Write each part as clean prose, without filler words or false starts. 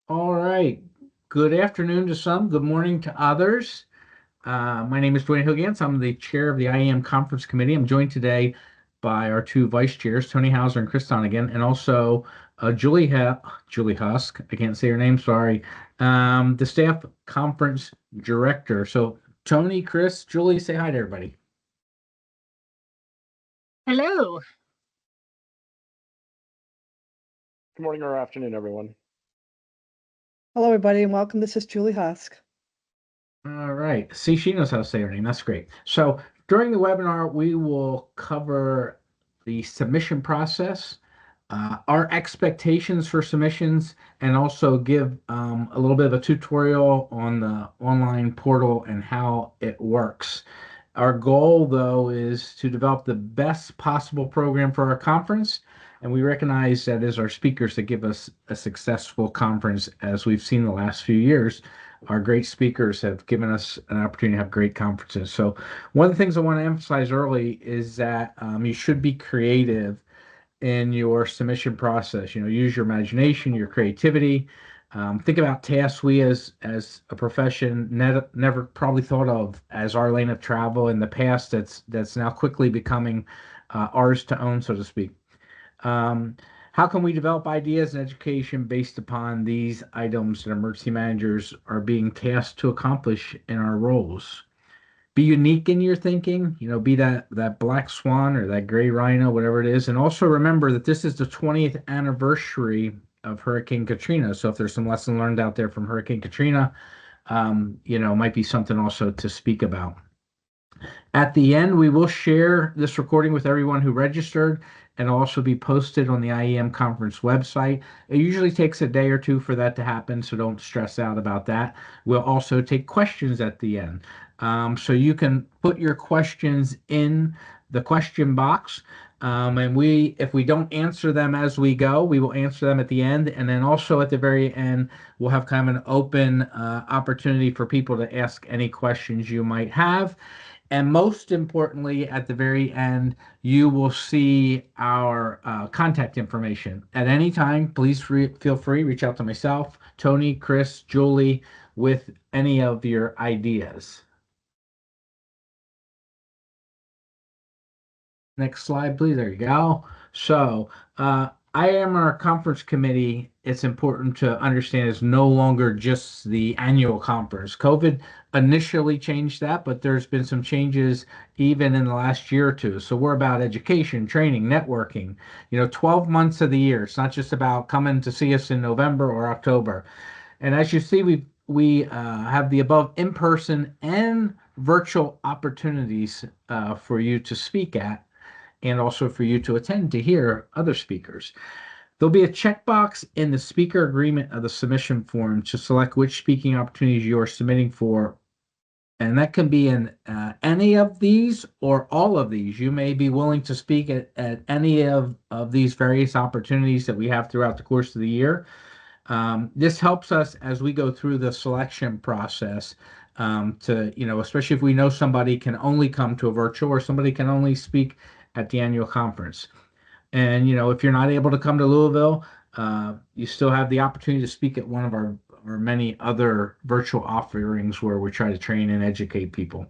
All right. Good afternoon to some, good morning to others. My name is Dwayne Hugans. I'm the chair of the IAM Conference Committee. I'm joined today by our two vice chairs, Tony Hauser and Chris Donegan, and also Julie Husk. I can't say her name, sorry. The staff conference director. So, Tony, Chris, Julie, say hi to everybody. Hello. Good morning or afternoon, everyone. Hello, everybody, and welcome. This is Julie Husk. All right. See, she knows how to say her name. That's great. So during the webinar, we will cover the submission process, our expectations for submissions, and also give a little bit of a tutorial on the online portal and how it works. Our goal, though, is to develop the best possible program for our conference. And we recognize that as our speakers that give us a successful conference, as we've seen the last few years, our great speakers have given us an opportunity to have great conferences. So one of the things I want to emphasize early is that you should be creative in your submission process. Use your imagination, your creativity. Think about tasks we as a profession never probably thought of as our lane of travel in the past. That's now quickly becoming ours to own, so to speak. Um, how can we develop ideas and education based upon these items that emergency managers are being tasked to accomplish in our roles? Be unique in your thinking, be that black swan or that gray rhino, whatever it is. And also remember that this is the 20th anniversary of Hurricane Katrina. So if there's some lesson learned out there from Hurricane Katrina, might be something also to speak about. At the end, we will share this recording with everyone who registered and also be posted on the IEM conference website. It usually takes a day or two for that to happen, so don't stress out about that. We'll also take questions at the end. So you can put your questions in the question box. And if we don't answer them as we go, we will answer them at the end. And then also at the very end, we'll have kind of an open opportunity for people to ask any questions you might have. And most importantly, at the very end, you will see our contact information. At any time, please feel free, reach out to myself, Tony, Chris, Julie, with any of your ideas. Next slide, please. There you go. So, IAM our conference committee, it's important to understand, is no longer just the annual conference. COVID initially changed that, but there's been some changes even in the last year or two. So we're about education, training, networking, 12 months of the year. It's not just about coming to see us in November or October. And as you see, we have the above in-person and virtual opportunities for you to speak at, and also for you to attend to hear other speakers. There'll be a checkbox in the speaker agreement of the submission form to select which speaking opportunities you are submitting for. And that can be in any of these or all of these. You may be willing to speak at any of these various opportunities that we have throughout the course of the year. This helps us as we go through the selection process to, especially if we know somebody can only come to a virtual or somebody can only speak at the annual conference. And, if you're not able to come to Louisville, you still have the opportunity to speak at one of our many other virtual offerings where we try to train and educate people.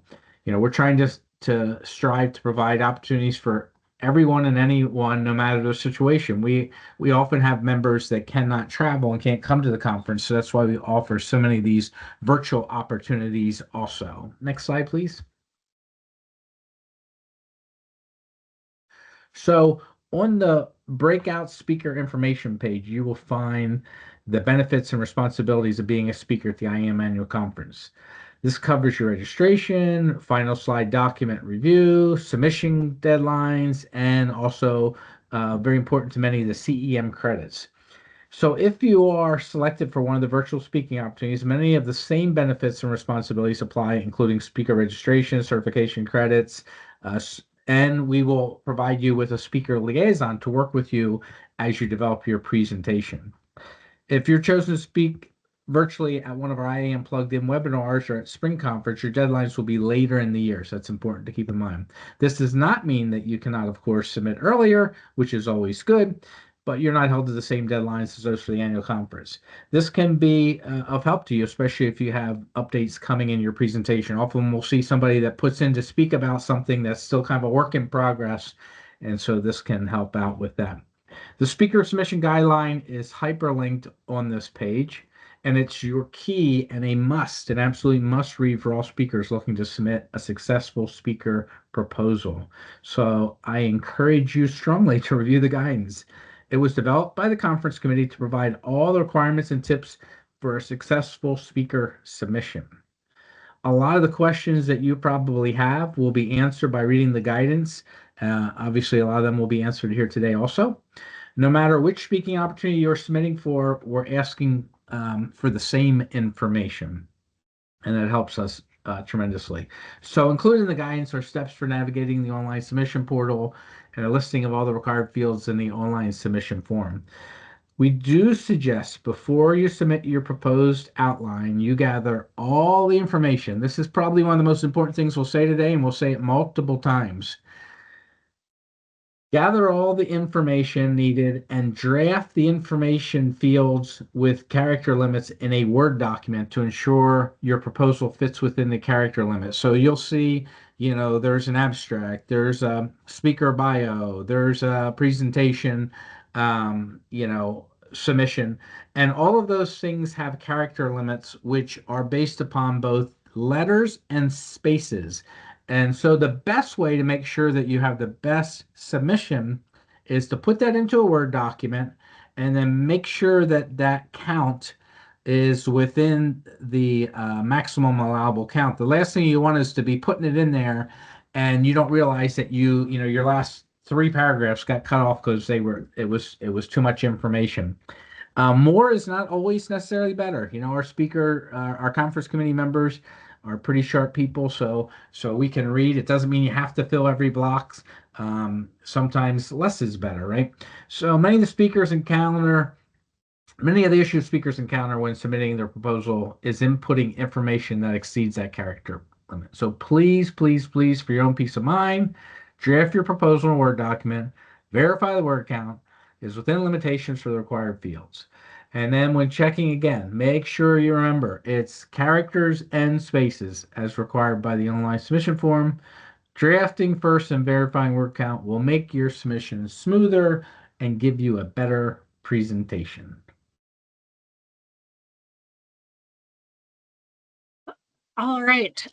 We're trying to strive to provide opportunities for everyone and anyone, no matter the situation. We often have members that cannot travel and can't come to the conference, so that's why we offer so many of these virtual opportunities also. Next slide, please. So on the breakout speaker information page, you will find the benefits and responsibilities of being a speaker at the IAM annual conference. This covers your registration, final slide document review, submission deadlines, and also very important to many of the CEM credits. So if you are selected for one of the virtual speaking opportunities, many of the same benefits and responsibilities apply, including speaker registration, certification credits, and we will provide you with a speaker liaison to work with you as you develop your presentation. If you're chosen to speak virtually at one of our IAM plugged in webinars or at spring conference, your deadlines will be later in the year. So that's important to keep in mind. This does not mean that you cannot, of course, submit earlier, which is always good. but you're not held to the same deadlines as those for the annual conference. This can be of help to you, especially if you have updates coming in your presentation. Often we'll see somebody that puts in to speak about something that's still kind of a work in progress, and so this can help out with that. The speaker submission guideline is hyperlinked on this page, and it's your key and a must, an absolute must read for all speakers looking to submit a successful speaker proposal. So I encourage you strongly to review the guidance. It was developed by the conference committee to provide all the requirements and tips for a successful speaker submission. A lot of the questions that you probably have will be answered by reading the guidance. Obviously, a lot of them will be answered here today also. No matter which speaking opportunity you're submitting for, we're asking for the same information, and that helps us tremendously. So included in the guidance are steps for navigating the online submission portal and a listing of all the required fields in the online submission form. We do suggest before you submit your proposed outline, you gather all the information. This is probably one of the most important things we'll say today, and we'll say it multiple times. Gather all the information needed and draft the information fields with character limits in a Word document to ensure your proposal fits within the character limit. So you'll see, there's an abstract, there's a speaker bio, there's a presentation, submission, and all of those things have character limits, which are based upon both letters and spaces. And so the best way to make sure that you have the best submission is to put that into a Word document and then make sure that that count is within the maximum allowable count. The last thing you want is to be putting it in there and you don't realize that your last 3 paragraphs got cut off because it was too much information. More is not always necessarily better. Our conference committee members are pretty sharp people, so we can read. It doesn't mean you have to fill every block. Sometimes less is better, right? So many of the issues speakers encounter when submitting their proposal is inputting information that exceeds that character limit. So please, please, please, for your own peace of mind, draft your proposal in a Word document, verify the word count is within limitations for the required fields. And then when checking again, make sure you remember it's characters and spaces as required by the online submission form. Drafting first and verifying word count will make your submission smoother and give you a better presentation. All right.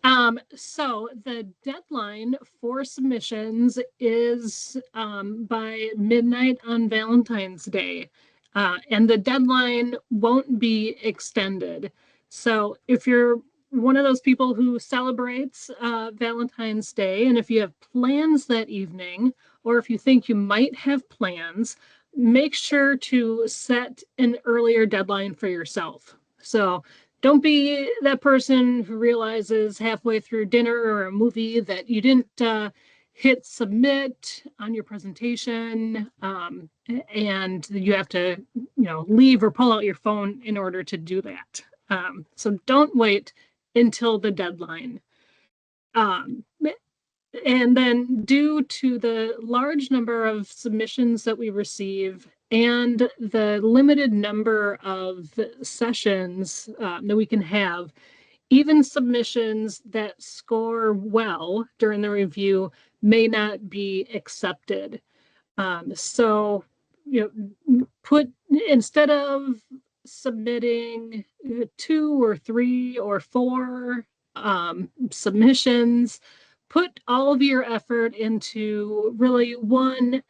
So the deadline for submissions is by midnight on Valentine's Day, and the deadline won't be extended. So if you're one of those people who celebrates Valentine's Day, and if you have plans that evening, or if you think you might have plans, make sure to set an earlier deadline for yourself. So don't be that person who realizes halfway through dinner or a movie that you didn't hit submit on your presentation, and you have to, leave or pull out your phone in order to do that. So don't wait until the deadline. And then due to the large number of submissions that we receive and the limited number of sessions that we can have, even submissions that score well during the review may not be accepted. So, instead of submitting 2 or 3 or 4 submissions, put all of your effort into really one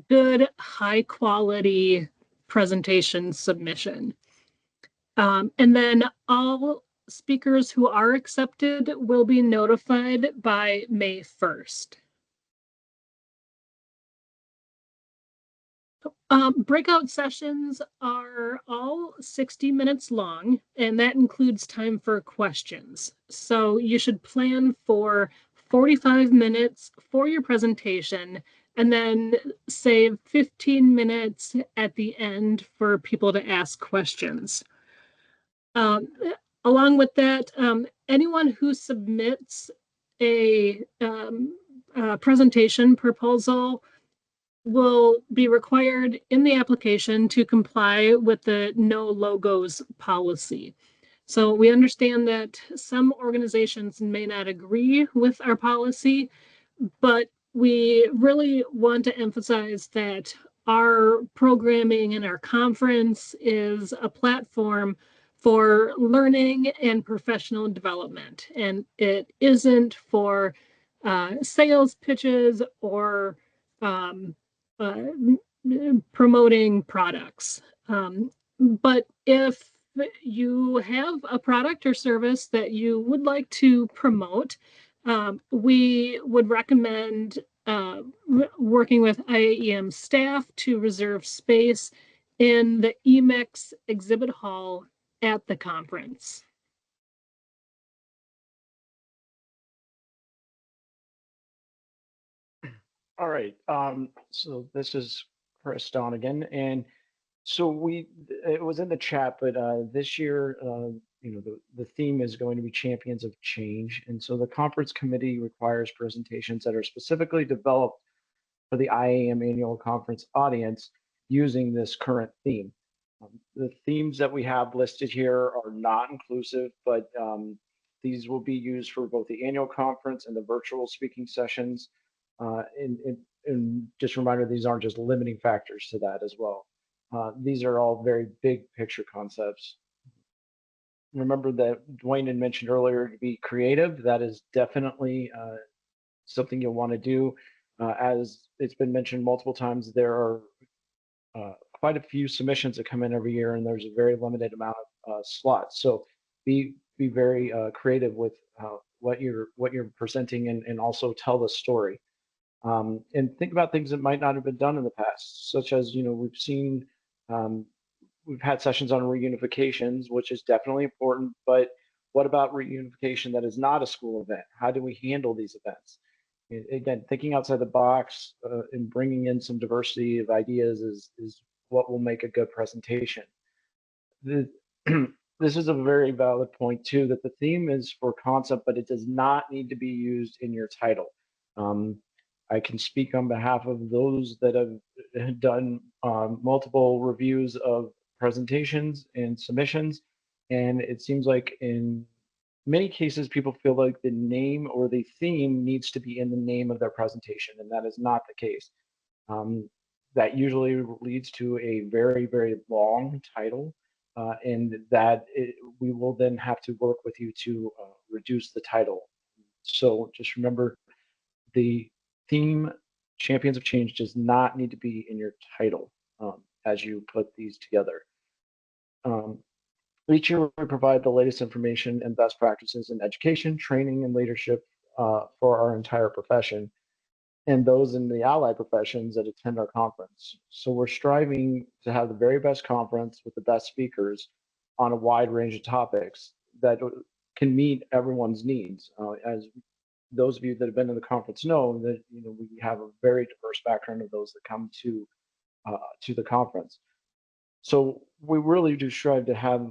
good, high quality presentation submission. And then all speakers who are accepted will be notified by May 1st. Breakout sessions are all 60 minutes long, and that includes time for questions. So you should plan for 45 minutes for your presentation and then save 15 minutes at the end for people to ask questions. Along with that, anyone who submits a presentation proposal will be required in the application to comply with the no logos policy. So we understand that some organizations may not agree with our policy, but we really want to emphasize that our programming and our conference is a platform for learning and professional development. And it isn't for sales pitches or um, uh, promoting products. But if you have a product or service that you would like to promote, we would recommend working with IAEM staff to reserve space in the EMIX exhibit hall at the conference. All right. So this is Chris Donegan, and so it was in the chat, but this year, the theme is going to be Champions of Change, and so the conference committee requires presentations that are specifically developed for the IAM annual conference audience using this current theme. The themes that we have listed here are not inclusive, but these will be used for both the annual conference and the virtual speaking sessions. And just a reminder, these aren't just limiting factors to that as well. These are all very big picture concepts. Remember that Dwayne had mentioned earlier to be creative. That is definitely something you'll want to do. As it's been mentioned multiple times, there are quite a few submissions that come in every year, and there's a very limited amount of slots. So be very creative with what you're presenting, and also tell the story. And think about things that might not have been done in the past, such as we've seen. We've had sessions on reunifications, which is definitely important, but what about reunification that is not a school event? How do we handle these events? Again, thinking outside the box and bringing in some diversity of ideas is what will make a good presentation. This is a very valid point too, that the theme is for concept, but it does not need to be used in your title. I can speak on behalf of those that have done multiple reviews of presentations and submissions, and it seems like in many cases people feel like the name or the theme needs to be in the name of their presentation, and that is not the case. That usually leads to a very, very long title, and we will then have to work with you to reduce the title. So just remember, the theme Champions of Change does not need to be in your title as you put these together. Each year, we provide the latest information and best practices in education, training, and leadership for our entire profession and those in the allied professions that attend our conference. So we're striving to have the very best conference with the best speakers on a wide range of topics that can meet everyone's needs. As those of you that have been to the conference know that we have a very diverse background of those that come to the conference. So we really do strive to have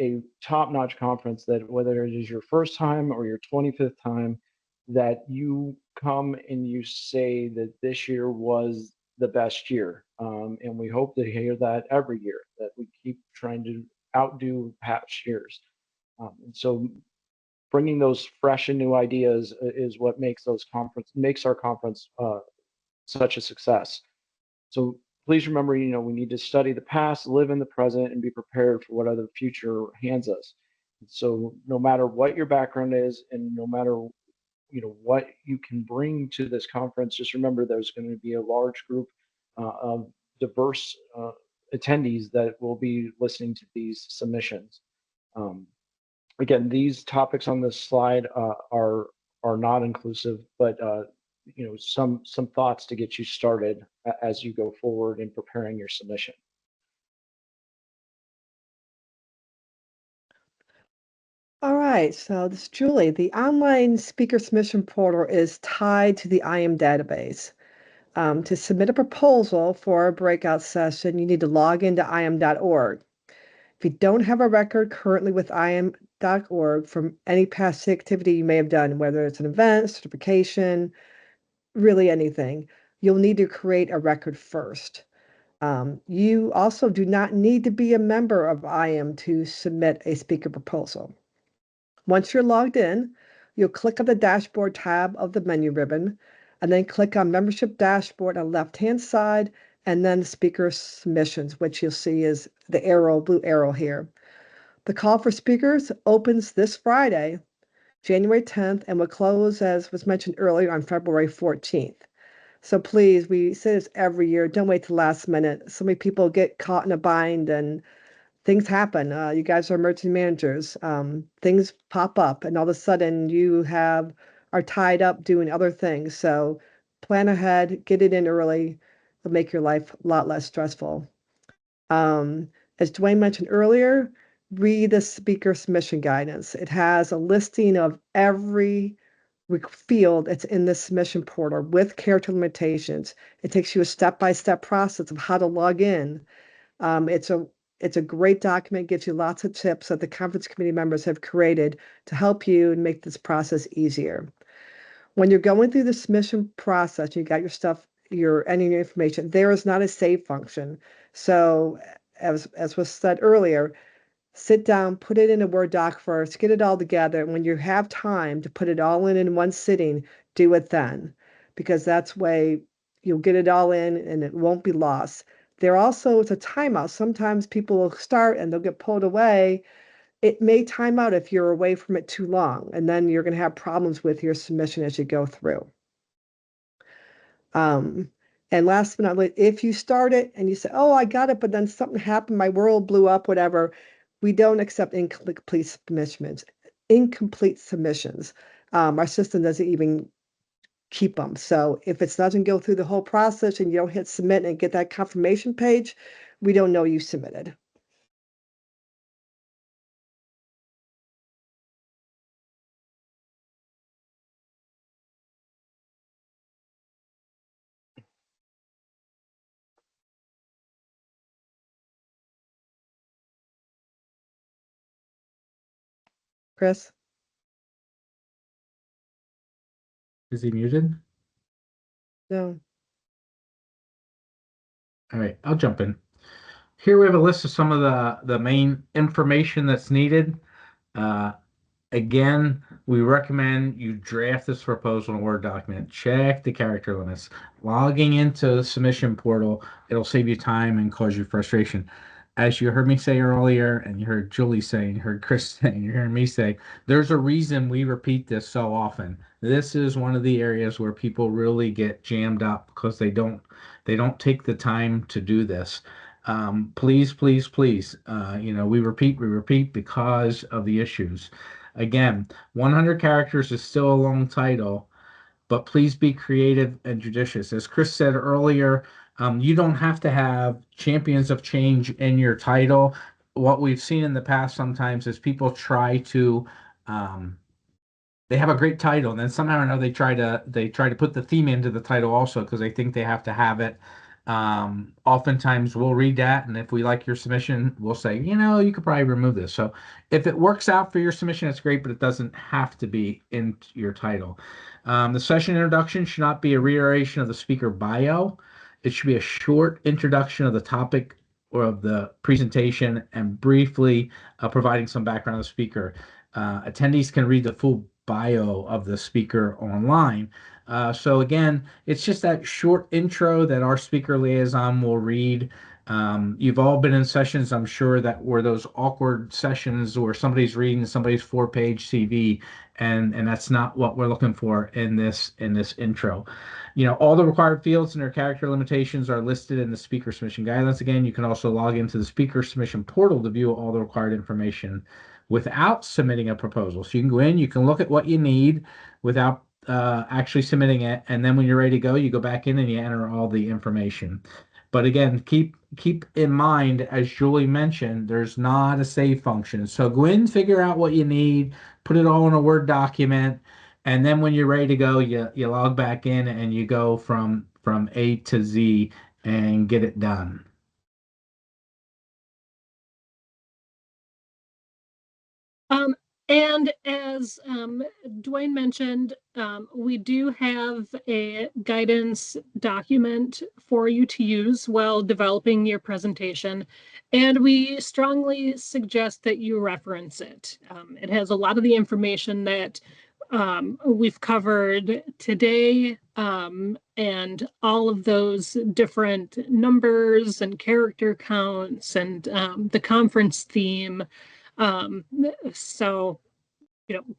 a top-notch conference that whether it is your first time or your 25th time, that you come and you say that this year was the best year. And we hope to hear that every year, that we keep trying to outdo past years. And so bringing those fresh and new ideas is what makes our conference such a success. So please remember, we need to study the past, live in the present, and be prepared for what the future hands us. So no matter what your background is, and no matter what you can bring to this conference, just remember there's going to be a large group of diverse attendees that will be listening to these submissions. Again, these topics on this slide are not inclusive, but some thoughts to get you started as you go forward in preparing your submission. All right, so this is Julie. The online speaker submission portal is tied to the IAM database. To submit a proposal for a breakout session, you need to log into IAM.org. If you don't have a record currently with IAM.org from any past activity you may have done, whether it's an event, certification, really anything, you'll need to create a record first. You also do not need to be a member of IAM to submit a speaker proposal. Once you're logged in, you'll click on the dashboard tab of the menu ribbon and then click on membership dashboard on the left-hand side and then speaker submissions, which you'll see is the arrow, blue arrow here. The call for speakers opens this Friday, January 10th, and will close, as was mentioned earlier, on February 14th. So please, we say this every year, don't wait till last minute. So many people get caught in a bind and things happen. You guys are emergency managers. Things pop up, and all of a sudden you are tied up doing other things. So plan ahead, get it in early. It'll make your life a lot less stressful. As Dwayne mentioned earlier, read the speaker submission guidance. It has a listing of every field that's in the submission portal with character limitations. It takes you a step-by-step process of how to log in. It's a great document, gives you lots of tips that the conference committee members have created to help you and make this process easier. When you're going through the submission process, you got your stuff, you're entering your information, there is not a save function. So as was said earlier, sit down, put it in a Word doc first, get it all together. And when you have time to put it all in one sitting, do it then, because that's way you'll get it all in and it won't be lost. There also is a timeout. Sometimes people will start and they'll get pulled away. It may time out if you're away from it too long, and then you're going to have problems with your submission as you go through. Um, and last but not least, if you start it and you say, oh, I got it, but then something happened, my world blew up, whatever, we don't accept incomplete submissions. Incomplete submissions. Our system doesn't even keep them. So if it doesn't go through the whole process and you don't hit submit and get that confirmation page, we don't know you submitted. Chris? Is he muted? No. All right, I'll jump in. Here we have a list of some of the main information that's needed. Uh, Again, we recommend you draft this proposal in a Word document. Check the character limits. Logging into the submission portal, it'll save you time and cause you frustration. As you heard me say earlier, and you heard Julie say, and you heard Chris say, and you heard me say, there's a reason we repeat this so often. This is one of the areas where people really get jammed up because they don't take the time to do this. Please, please, please, we repeat because of the issues. Again, 100 characters is still a long title, but please be creative and judicious. As Chris said earlier, you don't have to have champions of change in your title. What we've seen in the past sometimes is people try to um, they have a great title, and then somehow or another they try to put the theme into the title also because they think they have to have it. Oftentimes we'll read that, and if we like your submission, we'll say, you could probably remove this. So if it works out for your submission, it's great, but it doesn't have to be in your title. The session introduction should not be a reiteration of the speaker bio. It should be a short introduction of the topic or of the presentation and briefly providing some background of the speaker. Attendees can read the full bio of the speaker online. So again, it's just that short intro that our speaker liaison will read. You've all been in sessions, I'm sure, that were those awkward sessions where somebody's reading somebody's 4-page CV, and that's not what we're looking for in this intro. All the required fields and their character limitations are listed in the speaker submission guidelines. Again, you can also log into the speaker submission portal to view all the required information without submitting a proposal. So you can go in, you can look at what you need without actually submitting it, and then when you're ready to go, you go back in and you enter all the information. But again, keep in mind, as Julie mentioned, there's not a save function. So go in, figure out what you need, put it all in a Word document, and then when you're ready to go, you log back in and you go from A to Z and get it done. And as Dwayne mentioned, we do have a guidance document for you to use while developing your presentation, and we strongly suggest that you reference it. It has a lot of the information that we've covered today, and all of those different numbers and character counts and the conference theme. Um, so,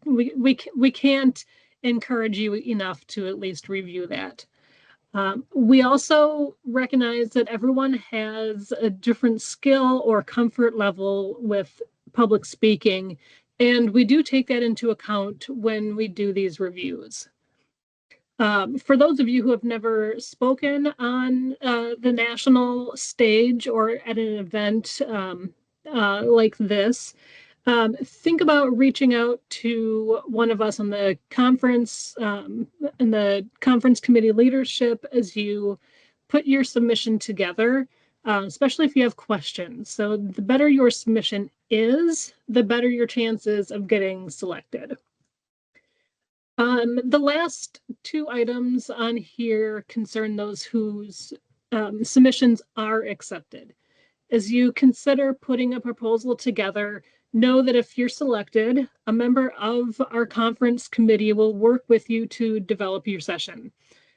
we can't encourage you enough to at least review that. We also recognize that everyone has a different skill or comfort level with public speaking, and we do take that into account when we do these reviews. For those of you who have never spoken on the national stage or at an event like this, think about reaching out to one of us on the conference in the conference committee leadership as you put your submission together, especially if you have questions. So the better your submission is, the better your chances of getting selected. The last two items on here concern those whose submissions are accepted. As you consider putting a proposal together, know that if you're selected, a member of our conference committee will work with you to develop your session.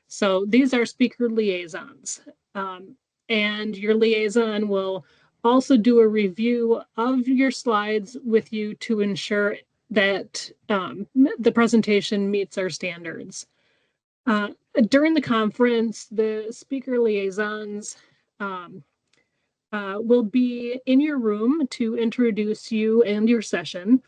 So these are speaker liaisons. And your liaison will also do a review of your slides with you to ensure that the presentation meets our standards. During the conference, the speaker liaisons will be in your room to introduce you and your session,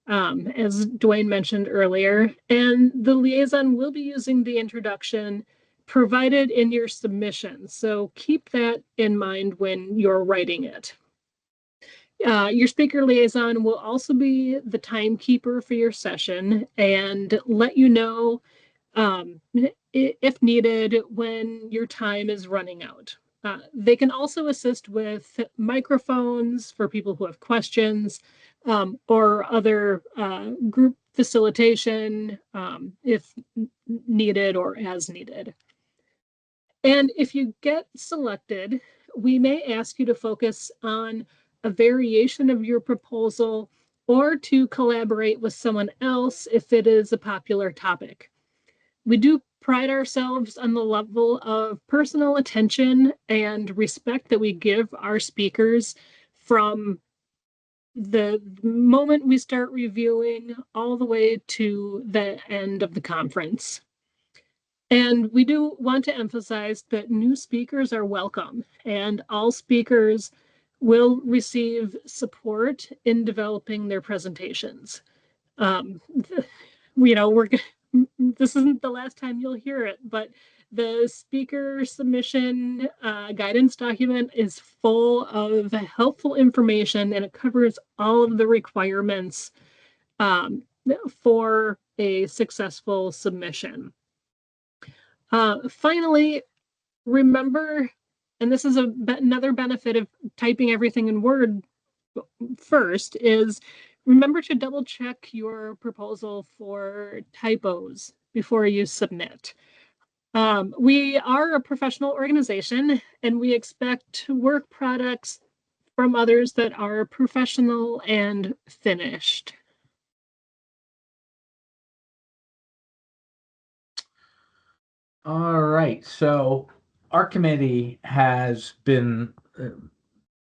as Dwayne mentioned earlier. And the liaison will be using the introduction provided in your submission. So keep that in mind when you're writing it. Your speaker liaison will also be the timekeeper for your session and let you know if needed when your time is running out. They can also assist with microphones for people who have questions, or other group facilitation if needed or as needed. And if you get selected, we may ask you to focus on a variation of your proposal or to collaborate with someone else if it is a popular topic. We do pride ourselves on the level of personal attention and respect that we give our speakers from the moment we start reviewing all the way to the end of the conference. And we do want to emphasize that new speakers are welcome, and all speakers will receive support in developing their presentations. We're this isn't the last time you'll hear it, but the speaker submission guidance document is full of helpful information, and it covers all of the requirements for a successful submission. Finally, remember, and this is another benefit of typing everything in Word first, is remember to double check your proposal for typos before you submit. We are a professional organization, and we expect work products from others that are professional and finished. All right. So our committee has been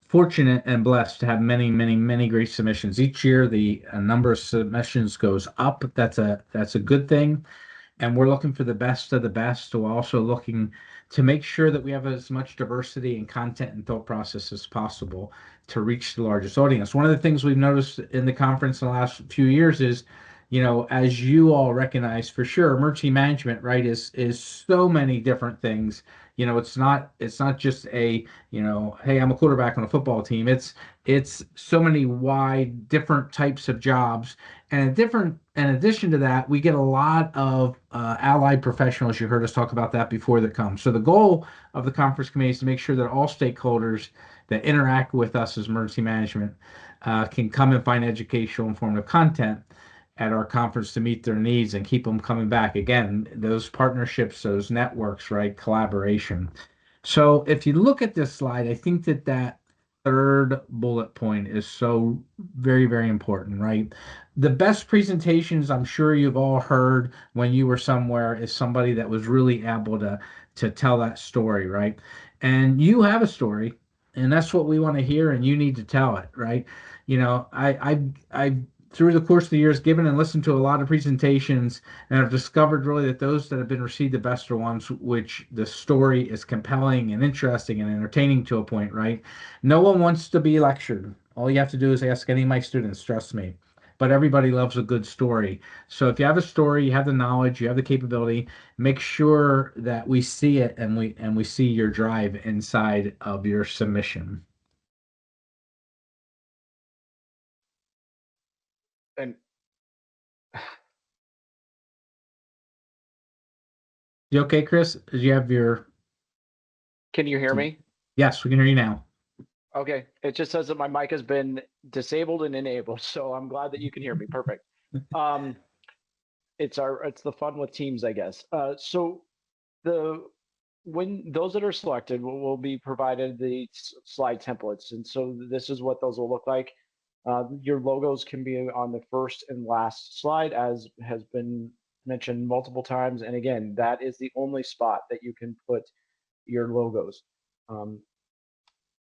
fortunate and blessed to have many, many, many great submissions. Each year, the number of submissions goes up. That's a good thing. And we're looking for the best of the best. We're also looking to make sure that we have as much diversity in content and thought process as possible to reach the largest audience. One of the things we've noticed in the conference in the last few years is, as you all recognize for sure, emergency management, right, is so many different things. It's not just a, hey, I'm a quarterback on a football team. It's so many wide different types of jobs. And in addition to that, we get a lot of allied professionals. You heard us talk about that before that come. So the goal of the conference committee is to make sure that all stakeholders that interact with us as emergency management can come and find educational, informative content at our conference to meet their needs and keep them coming back. Again, those partnerships, those networks, right? Collaboration. So if you look at this slide, I think that that third bullet point is so very, very important, right? The best presentations I'm sure you've all heard when you were somewhere is somebody that was really able to tell that story, right? And you have a story, and that's what we want to hear, and you need to tell it, right? You know, I through the course of the years given and listened to a lot of presentations, and I've discovered really that those that have been received the best are ones which the story is compelling and interesting and entertaining to a point, right? No one wants to be lectured. All you have to do is ask any of my students, trust me. But everybody loves a good story. So if you have a story, you have the knowledge, you have the capability, make sure that we see it and we see your drive inside of your submission. And You okay, Chris? Did you have your can you hear me? Yes, we can hear you now. Okay. It just says that my mic has been disabled and enabled, so I'm glad that you can hear me. Perfect. Um, it's the fun with Teams, I guess. So the when those that are selected will be provided the slide templates, and so this is what those will look like. Your logos can be on the first and last slide, as has been mentioned multiple times. And again, that is the only spot that you can put your logos. Um,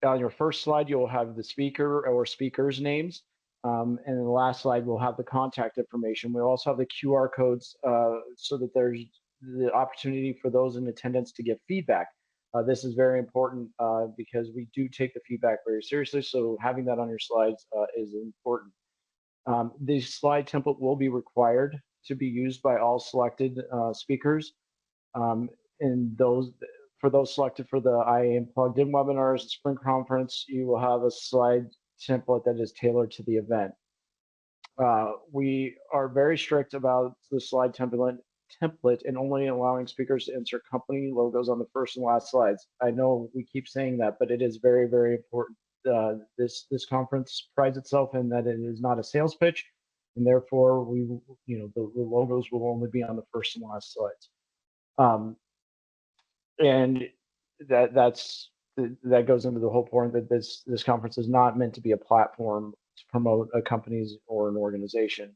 on your first slide, you'll have the speaker or speakers' names. And in the last slide, we'll have the contact information. We'll also have the QR codes so that there's the opportunity for those in attendance to give feedback. This is very important because we do take the feedback very seriously. So having that on your slides is important. The slide template will be required to be used by all selected speakers. Um, and those for those selected for the IAM plugged in webinars and spring conference, you will have a slide template that is tailored to the event. We are very strict about the slide template and only allowing speakers to insert company logos on the first and last slides. I know we keep saying that, but it is very, very important. This conference prides itself in that it is not a sales pitch, and therefore the logos will only be on the first and last slides. And that goes into the whole point that this conference is not meant to be a platform to promote a company's or an organization.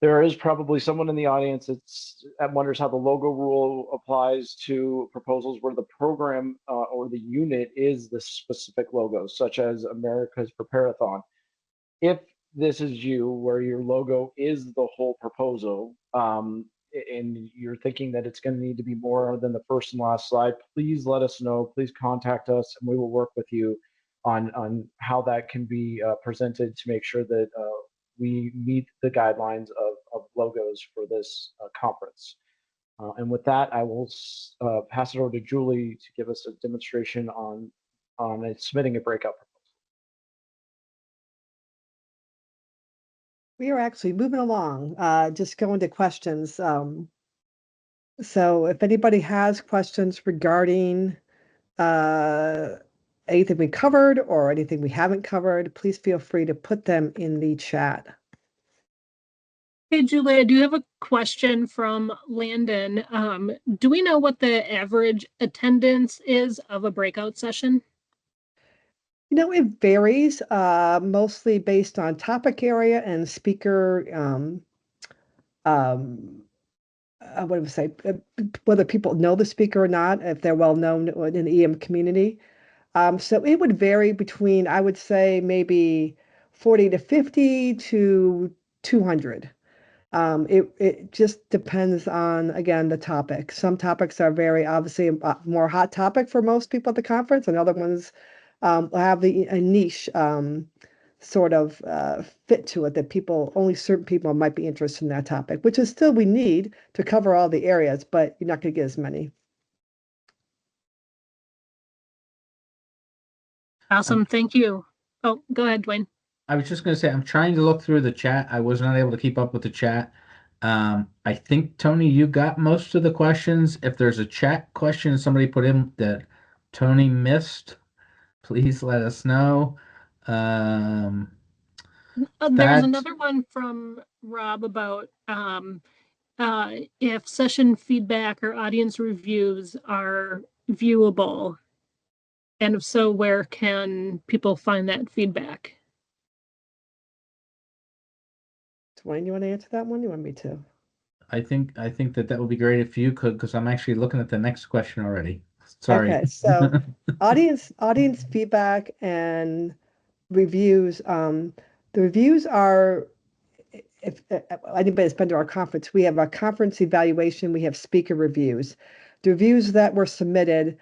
There is probably someone in the audience that wonders how the logo rule applies to proposals where the program or the unit is the specific logo, such as America's Preparathon. If this is you, where your logo is the whole proposal, and you're thinking that it's going to need to be more than the first and last slide, please let us know. Please contact us, and we will work with you on how that can be presented to make sure that we meet the guidelines of logos for this conference. And with that, I will pass it over to Julie to give us a demonstration on submitting a breakout proposal. We are actually moving along, just going to questions. So if anybody has questions regarding anything we covered or anything we haven't covered, please feel free to put them in the chat. Hey, Julie, I do have a question from Landon. Do we know what the average attendance is of a breakout session? You know, it varies, mostly based on topic area and speaker, what do we say, whether people know the speaker or not, if they're well known in the EM community. So it would vary between, I would say, maybe 40 to 50 to 200. It just depends on, again, the topic. Some topics are very obviously more hot topic for most people at the conference, and other ones have a niche sort of fit to it that only certain people might be interested in that topic, which is still we need to cover all the areas, but you're not going to get as many. Awesome, thank you. Oh, go ahead, Dwayne. I was just going to say, I'm trying to look through the chat. I was not able to keep up with the chat. I think, Tony, you got most of the questions. If there's a chat question somebody put in that Tony missed, please let us know. Um, There's that another one from Rob about if session feedback or audience reviews are viewable, and if so, where can people find that feedback? Dwayne, you want to answer that one? You want me to? I think that would be great if you could, because I'm actually looking at the next question already. Sorry. Okay, so audience feedback and reviews. The reviews are if anybody that's been to our conference, we have a conference evaluation, we have speaker reviews. The reviews that were submitted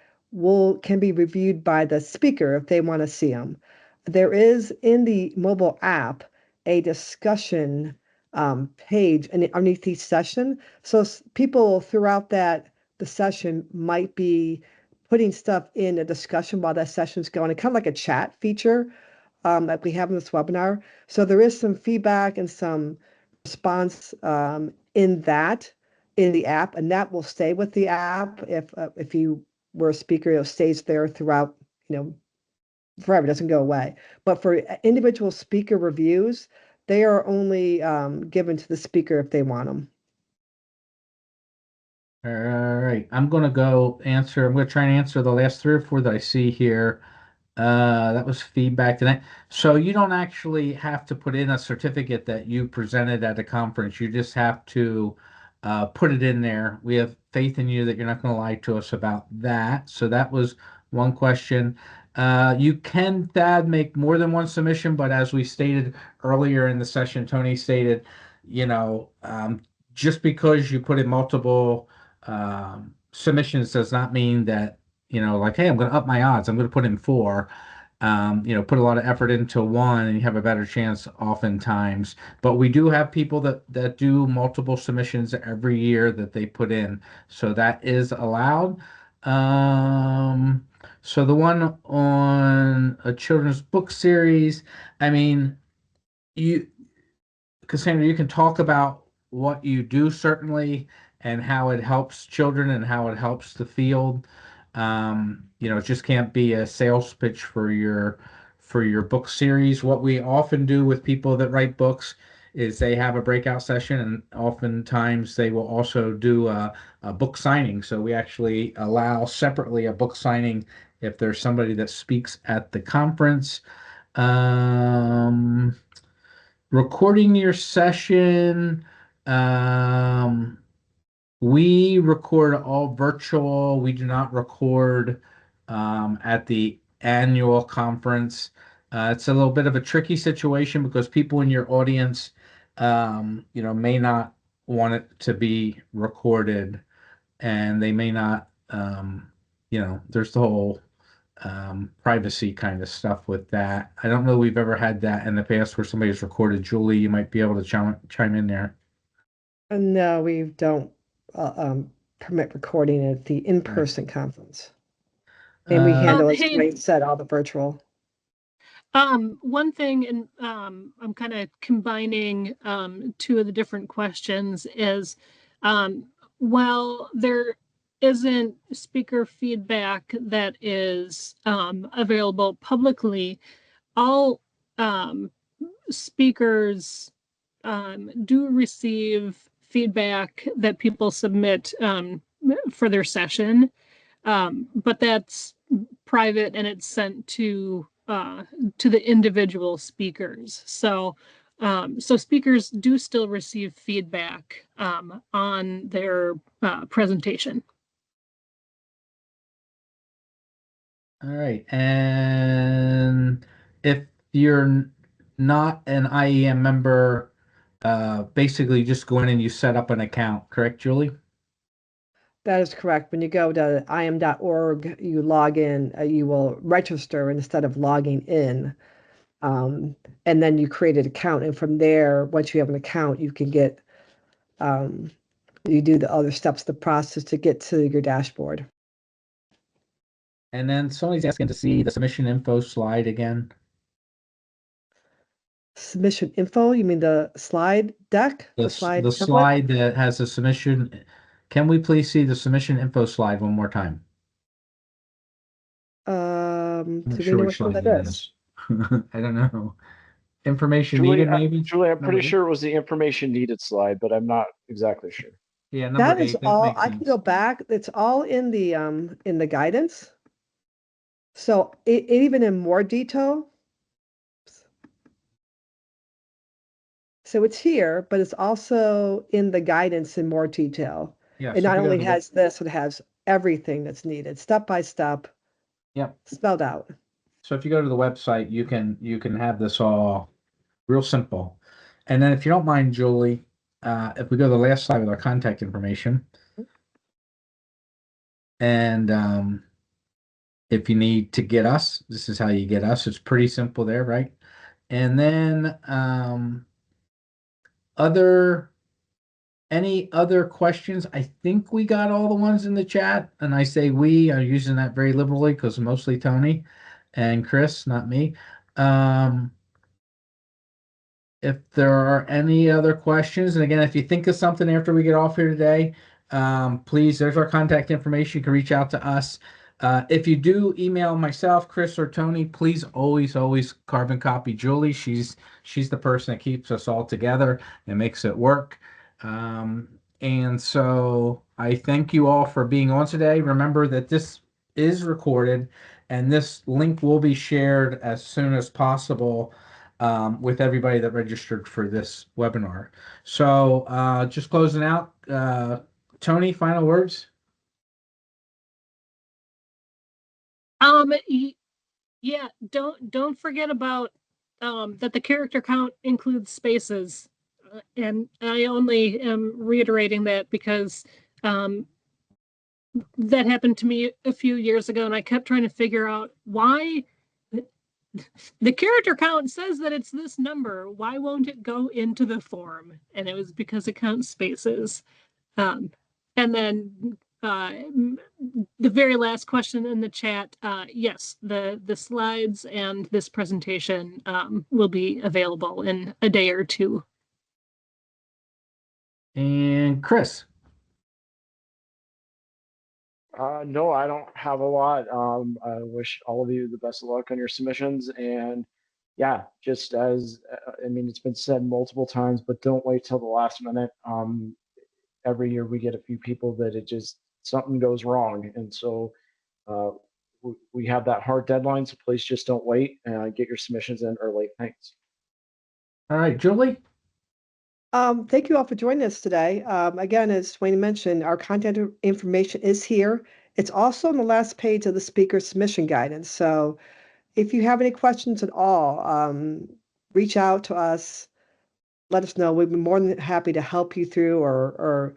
can be reviewed by the speaker if they want to see them. There is in the mobile app a discussion page and underneath each session. So people throughout the session might be putting stuff in a discussion while that session's going, kind of like a chat feature that we have in this webinar. So there is some feedback and some response in the app, and that will stay with the app. If you were a speaker, it stays there throughout, forever. It doesn't go away. But for individual speaker reviews, they are only given to the speaker if they want them. All right, I'm gonna go answer. I'm gonna try and answer the last three or four that I see here. That was feedback tonight. So you don't actually have to put in a certificate that you presented at a conference. You just have to put it in there. We have faith in you that you're not going to lie to us about that. So that was one question. You can, Thad, make more than one submission, but as we stated earlier in the session, Tony stated, you know, just because you put in multiple submissions does not mean that like, hey, I'm going to up my odds. I'm going to put in four. Put a lot of effort into one, and you have a better chance oftentimes. But we do have people that do multiple submissions every year that they put in, so that is allowed. So the one on a children's book series, I mean, you Cassandra, you can talk about what you do certainly and how it helps children and how it helps the field. It just can't be a sales pitch for your book series. What we often do with people that write books is they have a breakout session, and oftentimes they will also do a book signing. So we actually allow separately a book signing if there's somebody that speaks at the conference. Um, Recording your session. Um, we record all virtual. We do not record at the annual conference. It's a little bit of a tricky situation because people in your audience, may not want it to be recorded, and they may not, there's the whole privacy kind of stuff with that. I don't know we've ever had that in the past where somebody's recorded. Julie, you might be able to chime in there. No, we don't permit recording at the Right. in-person conference. And we handle, as Hey, Dwayne said, all the virtual. one thing, and I'm kind of combining two of the different questions is, while there isn't speaker feedback that is available publicly, all speakers do receive feedback that people submit for their session, but that's private and it's sent to the individual speakers. So speakers do still receive feedback on their presentation. All right. And if you're not an IEM member, basically you just go in and you set up an account, correct, Julie? That is correct. When you go to iam.org, you log in, you will register instead of logging in. And then you create an account. And from there, once you have an account, you can you do the other steps of the process to get to your dashboard. And then somebody's asking to see the submission info slide again. Submission info, you mean the slide deck, the slide The template? slide that has the submission. Can we please see the submission info slide one more time? I'm not Do we sure know which which one slide that that is? is. I don't know. Information Julie, needed, maybe? Julie, I'm Number pretty eight? sure it was the information needed slide, but I'm not exactly sure. Yeah, number That is eight. That all, makes I can sense. go back. It's all in the guidance. So even in more detail. So it's here, but it's also in the guidance in more detail. Yeah, It so if not you go to only the web, has this, it has everything that's needed, step by step, yep. spelled out. So if you go to the website, you can have this all real simple. And then if you don't mind, Julie, if we go to the last slide with our contact information, and if you need to get us, this is how you get us. It's pretty simple there, right? And then other any other questions? I think we got all the ones in the chat, and I say we are using that very liberally because mostly Tony and Chris, not me. Um, if there are any other questions, and again, if you think of something after we get off here today, please, there's our contact information. You can reach out to us. If you do email myself, Chris, or Tony, please always carbon copy Julie. She's the person that keeps us all together and makes it work. Um, and so I thank you all for being on today. Remember that this is recorded and this link will be shared as soon as possible with everybody that registered for this webinar. So just closing out, Tony, final words? Yeah, don't forget about that the character count includes spaces. And I only am reiterating that because that happened to me a few years ago, and I kept trying to figure out why the character count says that it's this number. Why won't it go into the form? And it was because it counts spaces. Um, and then the very last question in the chat, yes, the slides and this presentation will be available in a day or two. And Chris. No, I don't have a lot. I wish all of you the best of luck on your submissions. And yeah, just as I mean, it's been said multiple times, but don't wait till the last minute. Every year we get a few people that it just something goes wrong, and so uh, we have that hard deadline. So please just don't wait. Get your submissions in early. Thanks. All right, Julie. Thank you all for joining us today. Again, as Wayne mentioned, our contact information is here. It's also on the last page of the speaker submission guidance. So if you have any questions at all, reach out to us. Let us know. We'd be more than happy to help you through or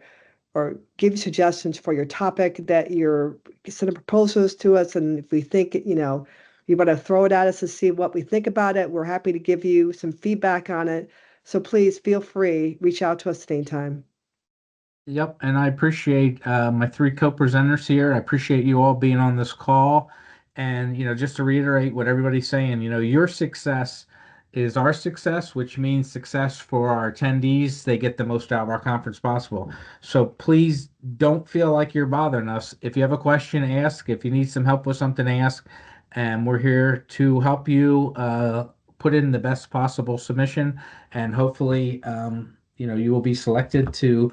give you suggestions for your topic that you're sending proposals to us. And if we think, you want to throw it at us to see what we think about it, we're happy to give you some feedback on it. So please feel free, reach out to us at any time. Yep, and I appreciate my three co-presenters here. I appreciate you all being on this call. And, just to reiterate what everybody's saying, your success is our success, which means success for our attendees. They get the most out of our conference possible. So please don't feel like you're bothering us. If you have a question, ask. If you need some help with something, ask. And we're here to help you put in the best possible submission. And hopefully, you will be selected to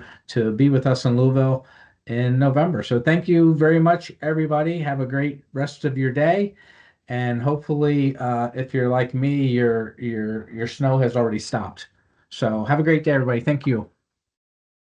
be with us in Louisville in November. So thank you very much, everybody. Have a great rest of your day. And hopefully, if you're like me, your snow has already stopped. So have a great day, everybody. Thank you.